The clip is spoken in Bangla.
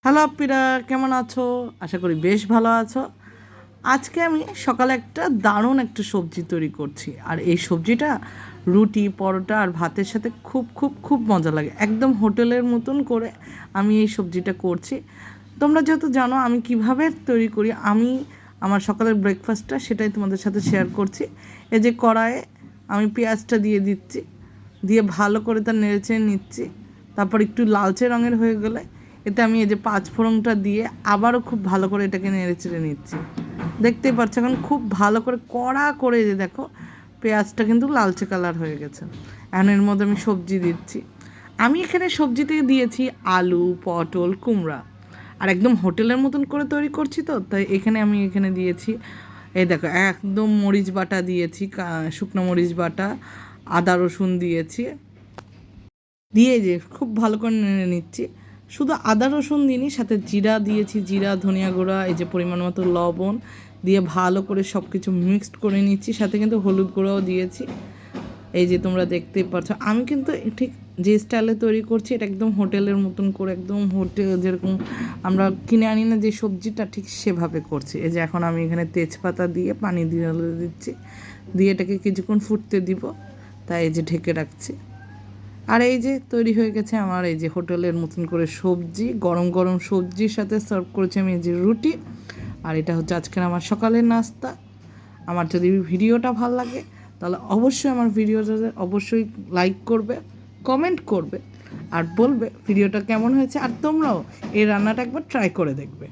হ্যালো আপ্পিরা, কেমন আছো? আশা করি বেশ ভালো আছো। আজকে আমি সকালে একটা দারুণ একটা সবজি তৈরি করছি, আর এই সবজিটা রুটি, পরোটা আর ভাতের সাথে খুব খুব খুব মজা লাগে। একদম হোটেলের মতন করে আমি এই সবজিটা করছি। তোমরা যেহেতু জানো আমি কিভাবে তৈরি করি, আমি আমার সকালের ব্রেকফাস্টটা সেটাই তোমাদের সাথে শেয়ার করছি। এই যে কড়াইয়ে আমি পেঁয়াজটা দিয়ে দিচ্ছি, দিয়ে ভালো করে তা নেড়েচেড়ে নিচ্ছি। তারপর একটু লালচে রঙের হয়ে গেলে এতে আমি এই যে পাঁচফোড়নটা দিয়ে আবারও খুব ভালো করে এটাকে নেড়েচেড়ে নিচ্ছি। দেখতেই পাচ্ছ এখন খুব ভালো করে কড়া করে যে দেখো পেঁয়াজটা কিন্তু লালচে কালার হয়ে গেছে। এখন এর মধ্যে আমি সবজি দিচ্ছি। আমি এখানে সবজিতে দিয়েছি আলু, পটল, কুমড়া, আর একদম হোটেলের মতন করে তৈরি করছি তো তাই এখানে দিয়েছি এই দেখো একদম মরিচ বাটা দিয়েছি, শুকনো মরিচ বাটা, আদা রসুন দিয়েছি, দিয়ে যে খুব ভালো করে নেড়ে নিচ্ছি। শুধু আদা রসুন দিইনি, সাথে জিরা দিয়েছি, জিরা, ধনিয়া গুঁড়া, এই যে পরিমাণ মতো লবণ দিয়ে ভালো করে সব কিছু মিক্সড করে নিচ্ছি। সাথে কিন্তু হলুদ গুঁড়াও দিয়েছি। এই যে তোমরা দেখতেই পাচ্ছ আমি কিন্তু ঠিক যে স্টাইলে তৈরি করছি এটা একদম হোটেলের মতন করে, একদম হোটেল যেরকম আমরা কিনে আনি না যে সবজিটা, ঠিক সেভাবে করছি। এই যে এখন আমি এখানে তেজপাতা দিয়ে পানি দিয়ে দিচ্ছি, দিয়ে এটাকে কিছুক্ষণ ফুটতে দিব, তাই এই যে ঢেকে রাখছি। আর এই যে তৈরি হয়ে গেছে আমার এই যে হোটেলের মতন করে সবজি, গরম গরম সবজির সাথে সার্ভ করেছি আমি এই যে রুটি। আর এটা হচ্ছে আজকের আমার সকালের নাস্তা। আমার যদি ভিডিওটা ভালো লাগে তাহলে অবশ্যই আমার ভিডিওটা অবশ্যই লাইক করবে, কমেন্ট করবে, আর বলবে ভিডিওটা কেমন হয়েছে, আর তোমরাও এই রান্নাটা একবার ট্রাই করে দেখবে।